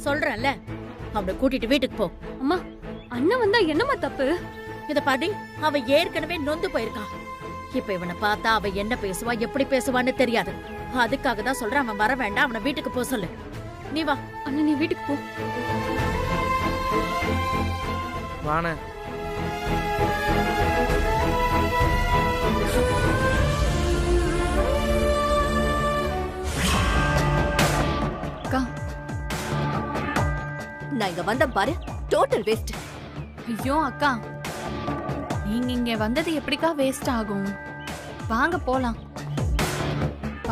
சொல்றேன்ல, அவனை கூட்டிட்டு வீட்டுக்கு போ. அம்மா, அண்ணன் வந்தா என்னம்மா தப்பு? இத பாடி, அவ ஏற்கனவே நொந்து போயிருக்கான். இப்ப இவனை பார்த்தா அவ என்ன பேசுவா, எப்படி பேசுவான்னு தெரியாது. அதுக்காக தான் சொல்றேன், அவன் வர வேண்டாம், அவனை வீட்டுக்கு போ சொல்லு. நீ வா. அண்ணன், நீ வீட்டுக்கு போ. வாண அக்கா, நான் இங்க வந்த பாரு, டோட்டல் வேஸ்ட். ஐயோ அக்கா, நீங்க இங்க வந்தது எப்படிக்கா வேஸ்ட் ஆகும்? வாங்க போலாம்,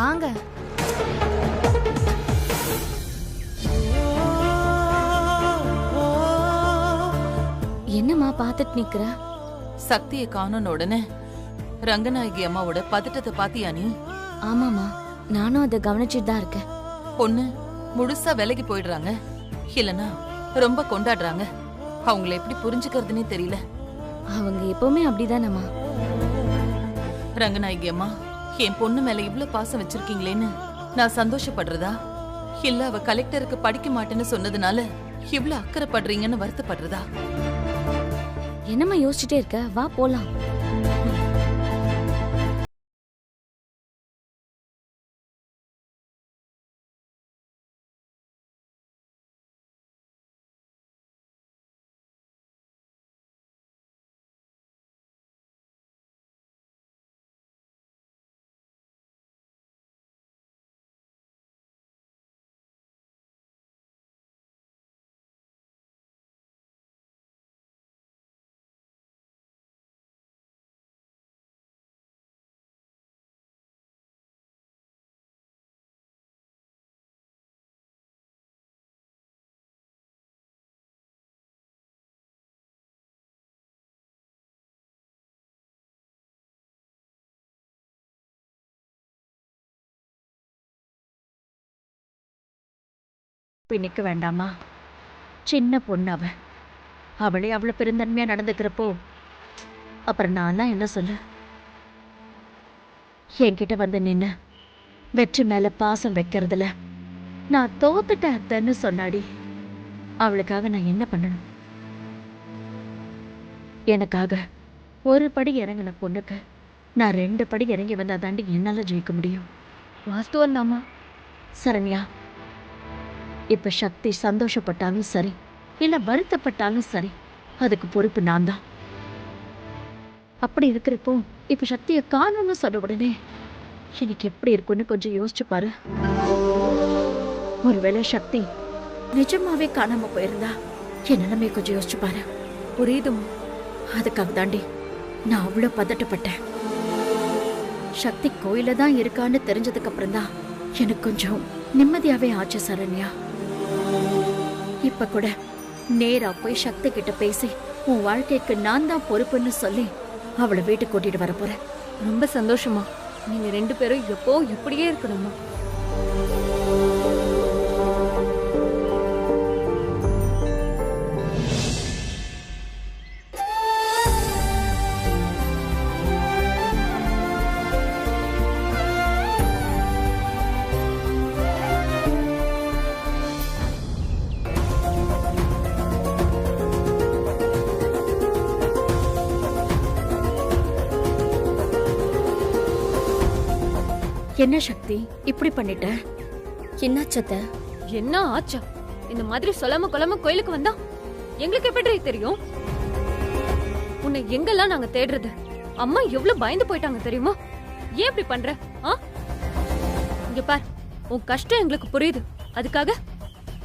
வாங்க. என்னம்மா பாத்துட்டு நிக்கிற? சக்தியை காணோன்னு உடனே ரங்கநாயகி அம்மாவோட பதட்டத்தை பாத்தியா நீ? ஆமாமா, நானும் அதை கவனிச்சுட்டு தான் இருக்கேன். பொண்ணு முழுசா விலகி போயிடுறாங்க, இல்லனா ரொம்ப கொண்டாடுறாங்க. அவங்கள எப்படி புரிஞ்சுக்கிறதுனே தெரியல. அவங்க எப்பவுமே அப்படிதானம்மா. ரங்கநாயகி அம்மா, என் பொண்ணு மேல இவ்ளோ பாசம் வச்சிருக்கீங்களேன்னு நான் சந்தோஷப்படுறதா, இல்ல அவ கலெக்டருக்கு படிக்க மாட்டேன்னு சொன்னதுனால இவ்ளோ அக்கறைப்படுறீங்கன்னு வருத்தப்படுறதா? என்னம்மா யோசிச்சுட்டே இருக்க? வா போலாம். பின்னிக்க வேண்டாமா? சின்ன பொண்ணு அவ. அவளே அவ்வளவு பெருந்தன்மையா நடந்துக்கிறப்போ அப்புறம் நான் தான் என்ன சொல்ல? என்கிட்ட வந்து நின்னு வெற்றி மேல பாசம் வைக்கிறதுல நான் தோத்துட்டேன் அத்தைன்னு சொன்னாடி. அவளுக்காக நான் என்ன பண்ணணும்? எனக்காக ஒரு படி இறங்கின பொண்ணுக்கு நான் 2 படி இறங்கி வந்தா தாண்டி என்னால ஜெயிக்க முடியும். வாஸ்துவம் தாமா. சரண்யா, இப்ப சக்தி சந்தோஷப்பட்டாலும் சரி, இல்ல வருத்தப்பட்டாலும் சரி, அதுக்கு பொறுப்பு நான் தான். அப்படி இருக்கிறப்போ இப்ப சக்தியை காணும்னு சொன்ன உடனே எனக்கு எப்படி இருக்குன்னு கொஞ்சம் யோசிச்சு பாரு. ஒருவேளை சக்தி நிஜமாவே காணாம போயிருந்தா என் நிலைமை கொஞ்சம் யோசிச்சு பாரு. புரியுதுமா. அதுக்காக தாண்டி நான் அவ்வளவு பதட்டப்பட்டேன். சக்தி கோயில தான் இருக்கான்னு தெரிஞ்சதுக்கு அப்புறம் தான் எனக்கு கொஞ்சம் நிம்மதியாவே ஆச்சு சரண்யா. இப்ப கூட நேரா போய் சக்தி கிட்ட பேசி உன் வாழ்க்கைக்கு நான் தான் பொறுப்புன்னு சொல்லி அவளை வீட்டுக்கு கூட்டிட்டு வர போறேன். ரொம்ப சந்தோஷமா. நீங்க 2 பேரும் எப்போ இப்படியே இருக்கணுமா? என்ன சக்தி இப்படி பண்ணிட்ட? என்னாச்சத்த? என்ன ஆச்சா? இந்த மாதிரி சொல்லாம கொள்ளாம கோயிலுக்கு வந்தா எங்களுக்கு எப்படி தெரியும்? உன்னை எங்கெல்லாம் நாங்க தேடுறது? அம்மா எவ்வளவு பயந்து போயிட்டாங்க தெரியுமா? ஏன் இப்படி பண்ற? இங்க பார், உன் கஷ்டம் எங்களுக்கு புரியுது. அதுக்காக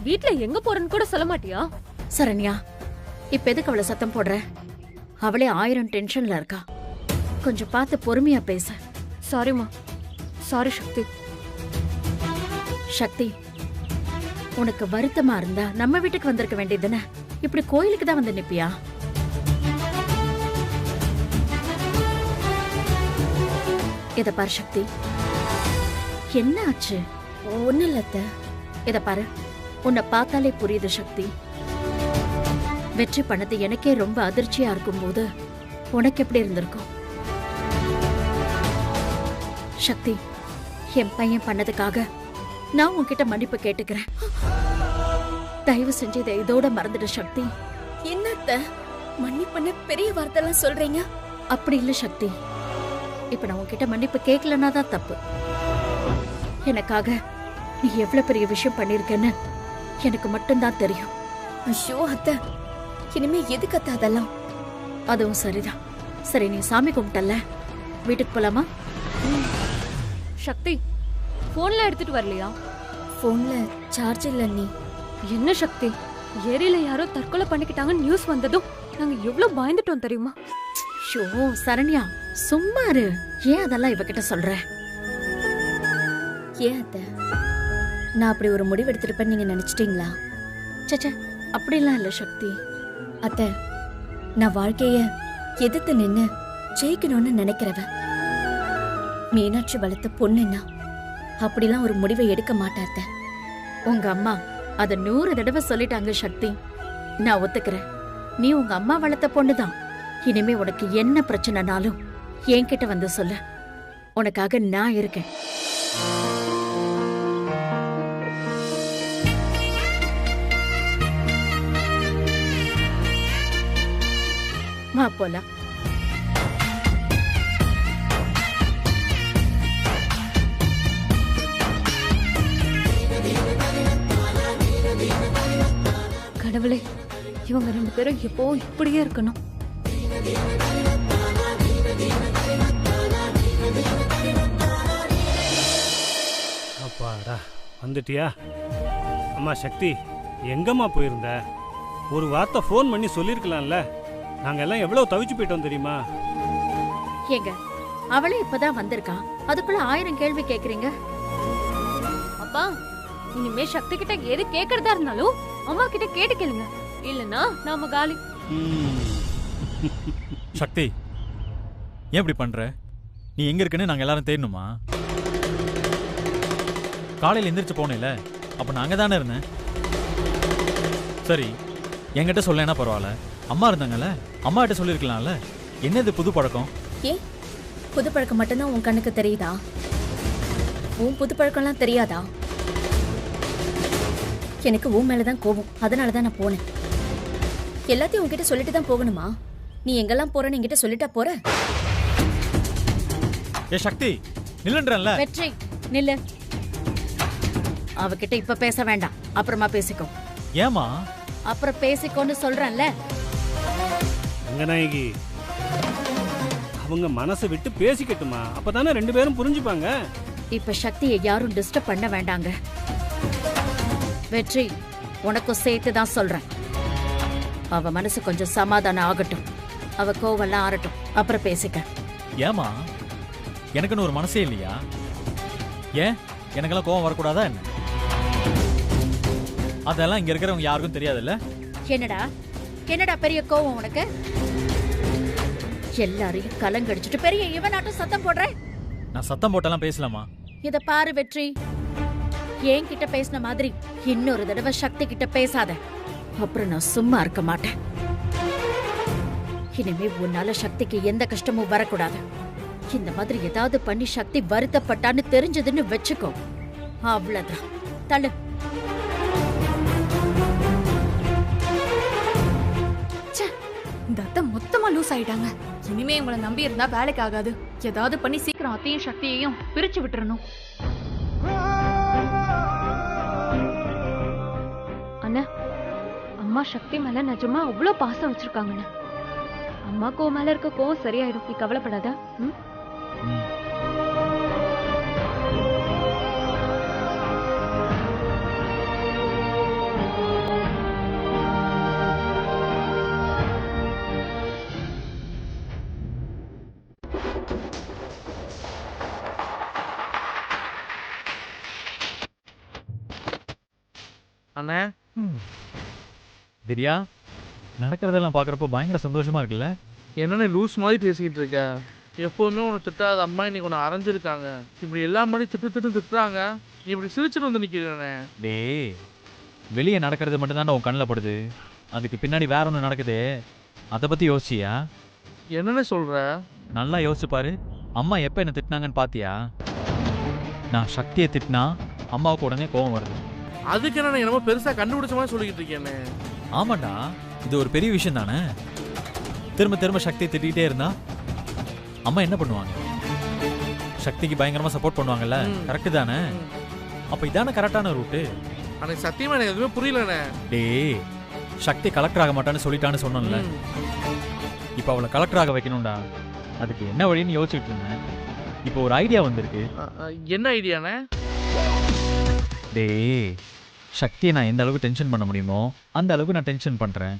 வீட்ல எங்க போறன்னு கூட சொல்ல மாட்டியா? சரண்யா, இப்ப எதுக்கு அவளை சத்தம் போடுற? அவளே 1000 டென்ஷன்ல இருக்கா. கொஞ்சம் பார்த்து பொறுமையா பேச. சாரிமா. சாரி சக்தி. சக்தி, உனக்கு வருத்தமா இருந்தா நம்ம வீட்டுக்கு வந்திருக்க வேண்டியதுதானே? இப்படி கோயிலுக்கு தான் வந்து நிப்பியா? இத பாரு சக்தி, என்ன ஆச்சு? ஒண்ணு இல்லத்த. இத பாரு, உன்னை பார்த்தாலே புரியுது சக்தி. வெற்றி பண்ணது எனக்கே ரொம்ப அதிர்ச்சியா இருக்கும்போது உனக்கு எப்படி இருந்திருக்கும்? சக்தி, என் பையன் பண்ணதுக்காக நான் உன்கிட்ட மன்னிப்பு கேட்டுக்கிறேன். தயவு செஞ்சு இதை இதோட மறந்துடு சக்தி. என்னத்த மன்னிப்புன்னு பெரிய வார்த்தைலாம் சொல்றீங்க? அப்படி இல்ல சக்தி. இப்ப நான் உன்கிட்ட மன்னிப்பு கேட்கலன்னா தான் தப்பு. எனக்காக நீ எவ்வளவு பெரிய விஷயம் பண்ணிருக்கன்னு எனக்கு மட்டும்தான் தெரியும். ஐயோ அத்தை, இனிமே எதுக்கு அத்தை அதெல்லாம்? அதுவும் சரிதான். சரி, நீ சாமி கும்பிட்டல்ல, வீட்டுக்கு போலாமா? சக்தி, போன்ல எடுத்துட்டு வரலையா? போன்ல சார்ஜ் இல்ல நீ. என்ன சக்தி, ஏரியில யாரோ தற்கொலை பண்ணிக்கிட்டாங்கன்னு நியூஸ் வந்ததும் நாங்க எவ்வளவு பயந்துட்டோம் தெரியுமா? ஷோ சரண்யா, சும்மா இரு. ஏன் அதெல்லாம் இவகிட்ட சொல்ற? ஏன் அத்தை, நான் அப்படி ஒரு முடிவு எடுத்திருப்பேன்னு நீங்க நினைச்சிட்டீங்களா? சச்சா, அப்படிலாம் இல்ல சக்தி. அத்தை, நான் வாழ்க்கைய எதிர்த்து நின்னு ஜெயிக்கணும்னு நினைக்கிறவ. மீனாட்சி வளர்த்த பொண்ணுன்னா அப்படிலாம் ஒரு முடிவை எடுக்க மாட்டாத்த. உங்க அம்மா அத 100 தடவை சொல்லிட்டாங்க சக்தி. நான் ஒத்துக்கிறேன், நீ உங்க அம்மா வளர்த்த பொண்ணுதான். இனிமே உனக்கு என்ன பிரச்சனைனாலும் என்கிட்ட வந்து சொல்லு. உனக்காக நான் இருக்கேன். வா போலாம். கடவுளே, இவங்க 2 பேரும் எப்பவும் இப்படியே இருக்கணும். அப்பாடா, வந்துட்டியா? அம்மா சக்தி, எங்கம்மா போயிருந்த? ஒரு வார்த்தை ஃபோன் பண்ணி சொல்லியிருக்கலாம்ல. நாங்கள் எல்லாம் எவ்வளோ தவிச்சு போயிட்டோம் தெரியுமா? ஏங்க, அவளே இப்பதான் வந்திருக்கா, அதுக்குள்ள 1000 கேள்வி கேக்குறீங்க. அப்பா, இனிமே சக்தி கிட்ட எது கேக்குறதா இருந்தாலும் அம்மா கிட்ட கேட்டு கேளுங்க, இல்லனா நாம காலி. சக்தி, ஏன் இப்படி பண்ற? நீ எங்க இருக்குன்னு நாங்க எல்லாரும் தேடணுமா? காலையில் எந்திரிச்சு போனேல, அப்ப நாங்க தானே இருந்தேன். சரி, என்கிட்ட சொல்லனா பரவாயில்ல. அம்மா இருந்தாங்கல்ல, அம்மா கிட்ட சொல்லிருக்கலாம்ல. என்னது புது பழக்கம்? ஏன் புது பழக்கம் மட்டும்தான் உன் கண்ணுக்கு தெரியுதா? உன் புது பழக்கம்லாம் தெரியாதா? எனக்கு உன் மேலதான் கோபம், அதனாலதான் நான் போனேன். எல்லாத்தையும் உன்கிட்ட சொல்லிட்டு தான் போகணுமா? நீ எங்கெல்லாம் போறன்னு என்கிட்ட சொல்லிட்டா போற? ஏ சக்தி, நில்லுன்றல்ல. வெற்றி, நில்லு. அவகிட்ட இப்ப பேச வேண்டாம், அப்புறமா பேசிக்கோ. ஏமா? அப்புறம் பேசிக்கோன்னு சொல்றேன்ல. ரங்கநாயகி, அவங்க மனசை விட்டு பேசிக்கட்டுமா, அப்பதானே 2 பேரும் புரிஞ்சுப்பாங்க. இப்ப சக்தியை யாரும் டிஸ்டர்ப் பண்ண வேண்டாங்க. வெற்றி, உனக்கும் சேர்த்து தான் சொல்றேன். அவ மனசு கொஞ்சம் சமாதானம் ஆகட்டும், அவ கோவெல்லாம் ஆறட்டும், அப்புறம் பேசிக்க. ஏமா, எனக்குன்னு ஒரு மனசே இல்லையா? ஏன் எனக்கெல்லாம் கோவம் வரக்கூடாதா என்ன? அதெல்லாம் இங்க இருக்கிறவங்க யாருக்கும் தெரியாதுல்ல. என்னடா என்னடா பெரிய கோவம் உனக்கு? எல்லாரையும் கலங்கடிச்சிட்டு பெரிய இவனாட்டும் சத்தம் போடுற. நான் சத்தம் போட்டெல்லாம் பேசலாமா? இத பாரு வெற்றி, என்கிட்ட பேசின மாதிரி இன்னொரு தடவை சக்தி கிட்ட பேசாத. அப்புறம் நான் சும்மா இருக்க மாட்டேன். இனிமே உன்னால சக்திக்கு எந்த கஷ்டமும் வரக்கூடாது. இந்த மாதிரி ஏதாவது பண்ணி சக்தி வருத்தப்பட்டான்னு தெரிஞ்சதுன்னு வெச்சுக்கோ, அவ்வளவுதான். தள்ளு. இந்த அத்தை மொத்தமா லூஸ் ஆயிட்டாங்க. இனிமே உங்களை நம்பி இருந்தா வேலைக்கு ஆகாது. ஏதாவது பண்ணி சீக்கிரம் அத்தையும் சக்தியையும் பிரிச்சு விட்டுறணும். அண்ணா, அம்மா சக்தி மேல நிஜமா அவ்வளோ பாசம் வச்சிருக்காங்கண்ணா. அம்மாக்கு உன் மேல இருக்க கோவம் சரியாயிடும், நீ கவலைப்படாத. ம். அண்ணே, திவ்யா, நடக்கிறதெல்லாம் பார்க்குறப்போ பயங்கர சந்தோஷமா இருக்குல்ல? என்னென்ன லூஸ் மாதிரி பேசிக்கிட்டு இருக்க? எப்போதுமே உனக்கு திட்டாத அம்மா இன்னைக்கு உன்னை அரைஞ்சிருக்காங்க. இப்படி எல்லா மாதிரி திட்டுறாங்க, நீ இப்படி சிரிச்சுட்டு வந்து நிற்கிறேனே. டேய், வெளியே நடக்கிறது மட்டும்தானே உன் கண்ணில் படுது, அதுக்கு பின்னாடி வேற ஒன்று நடக்குது. அதை பற்றி யோசிச்சியா? என்னென்ன சொல்ற? நல்லா யோசிச்சு பாரு. அம்மா எப்போ என்ன திட்டினாங்கன்னு பார்த்தியா? நான் சக்தியை திட்டினா அம்மாவுக்கு உடனே கோவம் வருது. அதுக்கு என்ன என்னமோ பெருசா கண்டுபிடிச்ச மாதிரி சொல்லிக்கிட்டு இருக்கேன்னு. ஆமாண்டா, இது ஒரு பெரிய விஷயம் தானே. திரும்ப திரும்ப சக்தியை திட்டிகிட்டே இருந்தா அம்மா என்ன பண்ணுவாங்க? சக்திக்கு பயங்கரமா சப்போர்ட் பண்ணுவாங்கல்ல, கரெக்ட் தானே? அப்ப இதான கரெக்டான ரூட்டு. எனக்கு சத்தியமா எனக்கு எதுவுமே புரியலண்ணே. டேய், சக்தி கலெக்டர் ஆக மாட்டான்னு சொல்லிட்டான்னு சொன்னோம்ல, இப்போ அவளை கலெக்டர் ஆக வைக்கணும்டா. அதுக்கு என்ன வழின்னு யோசிச்சுட்டு இருந்தேன். இப்போ ஒரு ஐடியா வந்திருக்கு. என்ன ஐடியாண்ணே? டேய், சக்தியை நான் எந்த அளவுக்கு டென்ஷன் பண்ண முடியுமோ அந்த அளவுக்கு நான் டென்ஷன் பண்றேன்.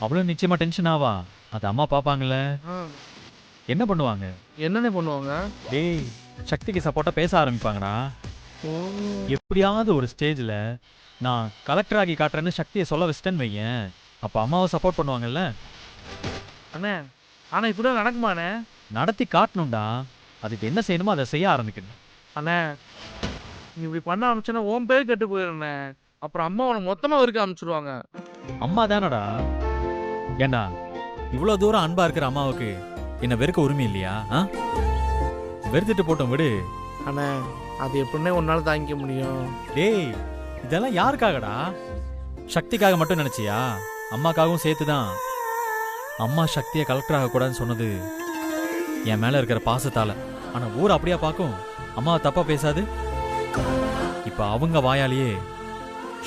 அவளும் நிச்சயமா டென்ஷன் ஆவா. அது அம்மா பாப்பாங்கல்ல, என்ன பண்ணுவாங்க? என்னென்ன பண்ணுவாங்க? டேய், சக்திக்கு சப்போர்ட்டா பேச ஆரம்பிப்பாங்கடா. எப்படியாவது ஒரு ஸ்டேஜ்ல நான் கலெக்டர் ஆகி காட்டுறேன்னு சக்தியை சொல்ல வச்சிட்டேன்னு வையேன், அப்ப அம்மாவை சப்போர்ட் பண்ணுவாங்கல்ல. அண்ணே, ஆனா இப்படிதான் நடக்குமாண்ணே? நடத்தி காட்டணும்டா. அதுக்கு என்ன செய்யணுமோ அதை செய்ய ஆரம்பிக்கணும். அண்ணே, நீ இப்படி பண்ண ஆரம்பிச்சேன்னா உன் பேர் கெட்டு போயிடுண்ணே. அப்புறம் அம்மா உனக்கு மொத்தமா வெறுக்க ஆரம்பிச்சிருவாங்க. அம்மா தானடா. ஏண்டா, இவ்வளோ தூரம் அன்பா இருக்கிற அம்மாவுக்கு என்ன வெறுக்க உரிமை இல்லையா? வெறுத்துட்டு போட்டோம், விடு. அண்ணே, அது எப்படின்னே உன்னால தாங்கிக்க முடியும்? டேய், இதெல்லாம் யாருக்காகடா? சக்திக்காக மட்டும் நினைச்சியா? அம்மாக்காகவும் சேர்த்துதான். அம்மா சக்தியை கலெக்டர் ஆகக்கூடாதுன்னு சொன்னது என் மேல இருக்கிற பாசத்தால. ஆனா ஊர் அப்படியா பார்க்கும்? அம்மாவை தப்பா பேசாது. இப்ப அவங்க வாயாலேயே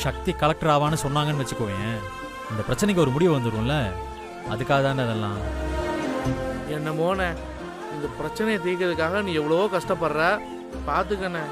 சக்தி கலெக்டர் ஆவான்னு சொன்னாங்கன்னு வச்சுக்கோவேன், இந்த பிரச்சனைக்கு ஒரு முடிவு வந்துடும்ல. அதுக்காக தானே அதெல்லாம். என்னமோண்ணே, இந்த பிரச்சனையை தீர்க்கிறதுக்காக நீ எவ்வளவோ கஷ்டப்படுற, பார்த்துக்கண்ணே.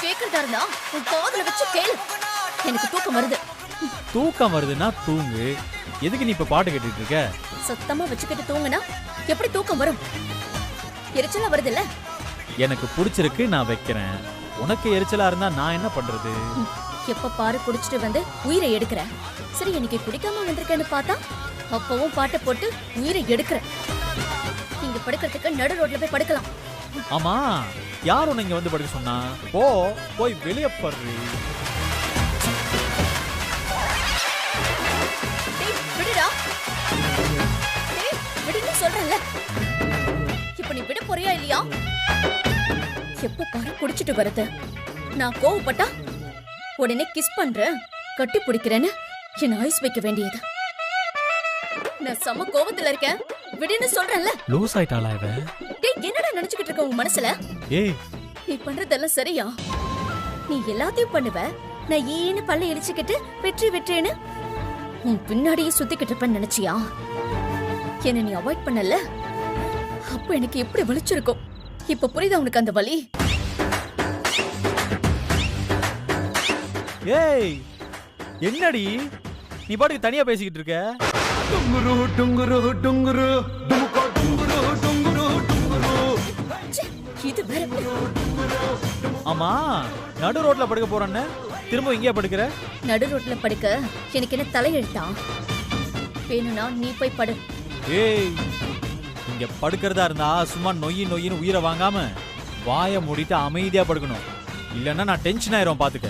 கேக்குறதா இருந்தா உன் காதுல வச்சு கேளு. எனக்கு தூக்கம் வருது. தூக்கம் வருதுன்னா தூங்கு. எதுக்கு நீ இப்ப பாட்டு கேட்டுட்டு இருக்க? சத்தமா வச்சுக்கிட்டு தூங்குனா எப்படி தூக்கம் வரும்? எரிச்சலா வருது இல்ல? எனக்கு பிடிச்சிருக்கு, நான் வைக்கிறேன். உனக்கு எரிச்சலா இருந்தா நான் என்ன பண்றது? எப்ப பாரு குடிச்சிட்டு வந்து உயிரை எடுக்கிற. சரி, இன்னைக்கு குடிக்காம வந்திருக்கேன்னு பார்த்தா அப்பவும் பாட்டை போட்டு உயிரை எடுக்கிற. இங்க படுக்கிறதுக்கு நடு ரோட்ல போய் படுக்கலாம். ஆமா, யார் உன்னை இங்க வந்து படுக்க சொன்னா? போய் வெளியே படுறி. விடுடா, விடுன்னு சொல்றேன்ல. இப்ப நீ விட போறியா இல்லையா? எப்ப பாரு குடிச்சிட்டு வருது. நான் கோவப்பட்டா உடனே கிஸ் பண்றேன், கட்டி பிடிக்கிறேன்னு என்ன ஐஸ் வைக்க வேண்டியது. நான் சம கோவத்துல இருக்கேன், விடுன்னு சொல்றேன்ல. லூஸ் ஆயிட்டாளா இவ? டேய், என்னடா நினைச்சுக்கிட்டு இருக்க உன் மனசுல? ஏய், நீ பண்றதெல்லாம் சரியா? நீ எல்லாத்தையும் பண்ணுவ, நான் ஏன்னு பல்ல இழிச்சுக்கிட்டு வெற்றி உன் பின்னாடியே சுத்திக்கிட்டு இருப்பேன்னு நினைச்சியா? என்ன நீ அவாய்ட் பண்ணல, அப்ப எனக்கு எப்படி வலிச்சிருக்கும். இப்ப புரியுதா உனக்கு அந்த வலி? ஏய், என்னடி நீ பாட்டுக்கு தனியா பேசிக்கிட்டு இருக்க? இது வேற. ஆமா, நடு ரோட்ல படுக்க போறேன்னு திரும்ப இங்கே படுக்கிற? நடு ரோட்ல படுக்க எனக்கு என்ன தலையெழுத்தா? வேணும்னா நீ போய் படு. ஏய், இங்க படுக்கிறதா இருந்தா சும்மா நொய்யின்னு உயிரை வாங்காம வாயை மூடிட்டு அமைதியா படுக்கணும், இல்லைன்னா நான் டென்ஷன் ஆயிரும் பாத்துக்க.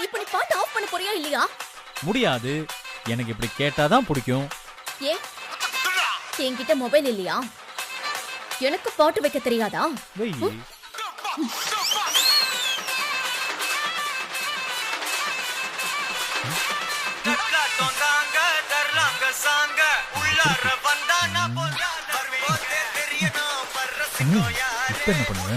இப்ப நீ பாட்டு ஆஃப் பண்ண போறியா இல்லையா? முடியாது, எனக்கு இப்படி கேட்டாதான் பிடிக்கும். ஏ என்கிட்ட மொபைல் இல்லையா? எனக்கு பாட்டு வைக்க தெரியாதா? வெய். இப்ப என்ன பண்ணுவ?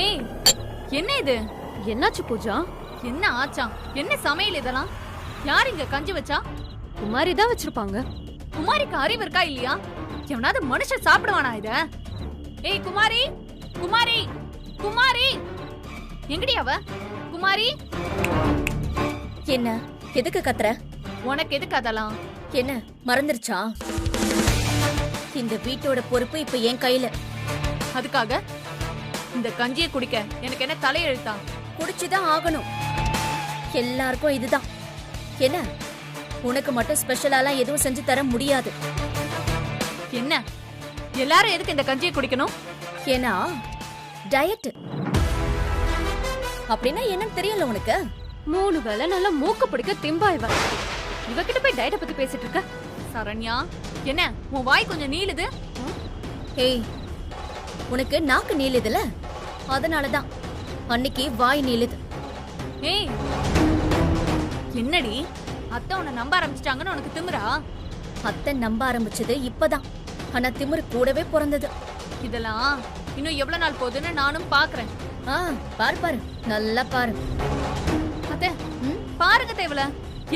ஏய் என்ன இது? என்னாச்சு பூஜா? என்ன ஆச்சா? என்ன சமையல் இதெல்லாம்? யார் இங்க கஞ்சி வச்சா? குமாரி தான் வச்சிருப்பாங்க. குமாரிக்கு அறிவு இருக்கா இல்லையா? எவனாவது மனுஷன் சாப்பிடுவானா இத? ஏய் குமாரி, குமாரி, குமாரி, எங்கடி அவ? குமாரி, என்ன எதுக்கு கத்துற? உனக்கு எதுக்கு அதெல்லாம்? என்ன மறந்துருச்சா? இந்த வீட்டோட பொறுப்பு இப்ப என் கையில. அதுக்காக இந்த கஞ்சியை குடிக்க எனக்கு என்ன தலையெழுத்தா? குடிச்சுதான் ஆகணும். எல்லாருக்கும் இதுதான். என்ன உனக்கு மட்டும் ஸ்பெஷலாலாம் எதுவும் செஞ்சு தர முடியாது. என்ன எல்லாரும் எதுக்கு இந்த கஞ்சியை குடிக்கணும்? ஏன்னா டயட். அப்படின்னா என்னன்னு தெரியல உனக்கு? 3 வேளை நல்லா மூக்க பிடிக்க திம்பா இவ. இவகிட்ட போய் டயட்டை பத்தி பேசிட்டு இருக்க? சரண்யா, என்ன உன் வாய் கொஞ்சம் நீளுது? ஏய், உனக்கு நாக்கு நீளுதுல, அதனாலதான் அன்னைக்கு வாய் நீளுது. ஏய் என்னடி, அத்தை உன்னை நம்ப ஆரம்பிச்சிட்டாங்கன்னு உனக்கு திமிரா? அத்தை நம்ப ஆரம்பிச்சது இப்பதான், ஆனா திமிரு கூடவே பிறந்தது. இதெல்லாம் இன்னும் எவ்வளவு நாள் போகுதுன்னு நானும் பாக்குறேன். பாரு பாரு, நல்லா பாரு. அத்தை பாருங்க தேவல,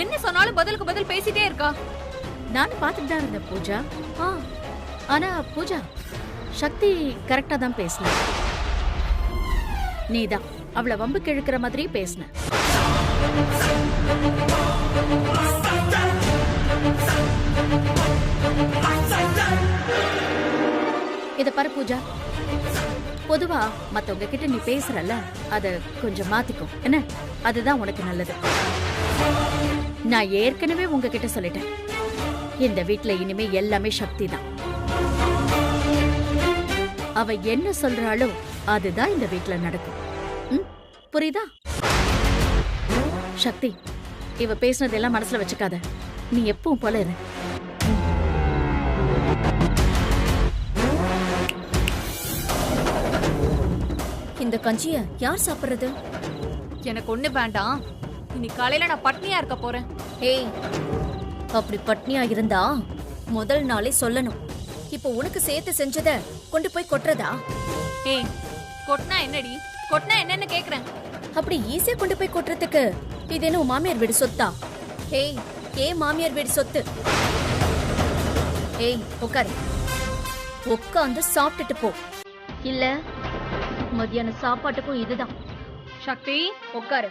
என்ன சொன்னாலும் பதிலுக்கு பதில் பேசிட்டே இருக்கா. நானும் பார்த்துட்டு தான் இருந்தேன் பூஜா. ஆனா பூஜா, சக்தி கரெக்டா தான் பேசின. நீதான் அவளை வம்பு கிழக்கிற மாதிரி பேசின. இத பாரு பூஜா, பொதுவா மத்தவங்க கிட்ட நீ பேசுறல்ல, அத கொஞ்சம் மாத்திக்கோ என்ன? அதுதான் உனக்கு நல்லது. நான் ஏற்கனவே உங்ககிட்ட சொல்லிட்டேன், இந்த வீட்ல இனிமே எல்லாமே சக்தி தான். அவ என்ன சொல்றாளோ அதுதான் இந்த வீட்ல நடக்கும். புரியுதா? சக்தி, இவ பேசுனதெல்லாம் மனசுல வச்சுக்காத. நீ எப்பவும் போல இரு. இந்த கஞ்சிய யார் சாப்பிடுறது? எனக்கு ஒண்ணு வேண்டாம். இன்னைக்கு காலையில நான் பட்னியா இருக்க போறேன். ஏய், அப்படி பட்னியா இருந்தா முதல் நாளே சொல்லணும். இப்போ உனக்கு சேர்த்து செஞ்சத கொண்டு போய் கொட்டுறதா? ஏய், கொட்டினா என்னடி? கொட்டினா என்னன்னு கேக்குறேன். அப்படி ஈஸியா கொண்டு போய் கொட்டுறதுக்கு இது என்ன உன் மாமியார் வீடு சொத்தா? ஏய், மாமியார் வீடு சொத்து. ஏய், உட்காரு. உட்காந்து சாப்பிட்டுட்டு போ. இல்ல மத்தியான சாப்பாட்டுக்கும் இதுதான். சக்தி, உட்காரு.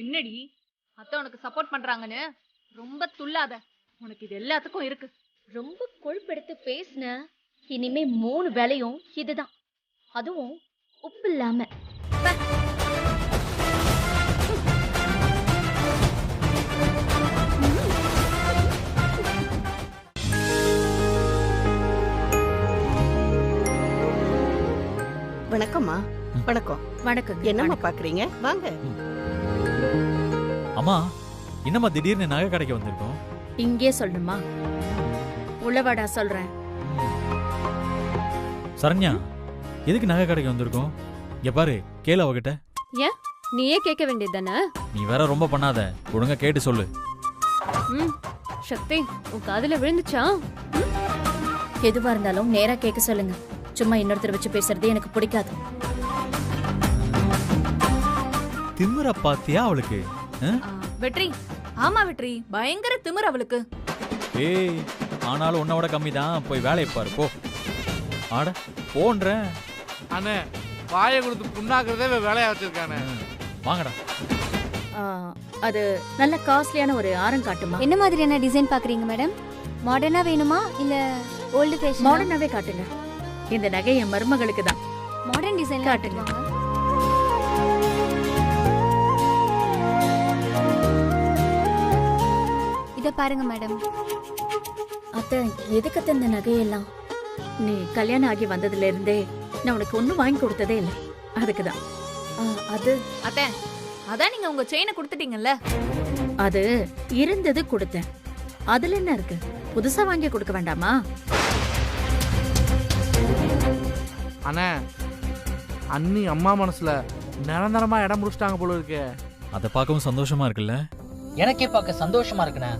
என்னடி அத்தை உனக்கு சப்போர்ட் பண்றாங்கன்னு ரொம்ப துள்ளாத. உனக்கு இது எல்லாத்துக்கும் இருக்கு. ரொம்ப கொழுப்பெடுத்து பேசுன. இனிமே 3 வேளையும் இதுதான், அதுவும் உப்பு இல்லாம. வணக்கம்மா. வணக்கம். வணக்கம். என்னம்மா பாக்குறீங்க? வாங்க. அம்மா என்னம்மா திடீர்னு நகை கடைக்கு வந்திருக்கோம்? இங்கே சொல்லணுமா? உள்ளவாடா சொல்றேன். சரண்யா, எதுக்கு நகை கடைக்கு வந்திருக்கோம்? இங்க பாரு, கேளு அவகிட்ட. ஏன் நீயே கேட்க வேண்டியது தானே? நீ வேற ரொம்ப பண்ணாத, ஒழுங்கா கேட்டு சொல்லு. சக்தி, உன் காதுல விழுந்துச்சா? எதுவா இருந்தாலும் நேரா கேட்க சொல்லுங்க. சும்மா இன்னொருத்தர் வச்சு பேசுறது எனக்கு பிடிக்காது. திமிர பாத்தியா அவளுக்கு? வெற்றி, ஆமா வெற்றி, பயங்கர திமிர் அவளுக்கு. ஏய், ஆனாலும் உன்னோட கம்மி தான். போய் வேலையை பாரு போ. ஆட போன்ற அண்ணே வாயை கொடுத்து புண்ணாக்குறதே வேலையா வச்சிருக்கானே. வாங்கடா. அது நல்ல காஸ்ட்லியான ஒரு ஆரம் காட்டுமா? என்ன மாதிரியான டிசைன் பாக்குறீங்க மேடம்? மாடர்னா வேணுமா இல்ல ஓல்டு ஃபேஷன்? மாடர்னாவே காட்டுங்க. இந்த நகை என் மருமகளுக்கு தான். மாடர்ன் டிசைன் காட்டுங்க. இத பாருங்க மேடம். அத்தை, எதுக்கு அத்தை இந்த நகையெல்லாம்? நீ கல்யாணம் ஆகி வந்ததுல இருந்தே நான் உனக்கு ஒண்ணும் வாங்கி கொடுத்ததே இல்லை. அதுக்குதான். அது அத்தை, அதான் நீங்க உங்க செயினை கொடுத்துட்டீங்கல்ல. அது இருந்தது கொடுத்தேன். அதுல என்ன இருக்கு? புதுசா வாங்கி கொடுக்க வேண்டாமா? அண்ணே, அண்ணி அம்மா மனசுல நிரந்தரமா இடம் முடிச்சிட்டாங்க போல இருக்கு. அதை பார்க்கவும் சந்தோஷமா இருக்குல்ல? எனக்கே பார்க்க சந்தோஷமா இருக்குண்ணே.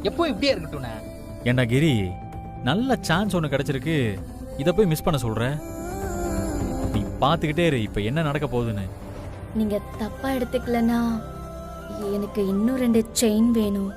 எப்போ இப்படியே இருக்கட்டும்ண்ணே. ஏண்டா கிரி, நல்ல சான்ஸ் ஒன்று கிடைச்சிருக்கு, இதை போய் மிஸ் பண்ண சொல்ற? நீ பார்த்துக்கிட்டே இரு இப்ப என்ன நடக்க போகுதுன்னு. நீங்க தப்பா எடுத்துக்கலனா எனக்கு இன்னும் 2 செயின் வேணும்.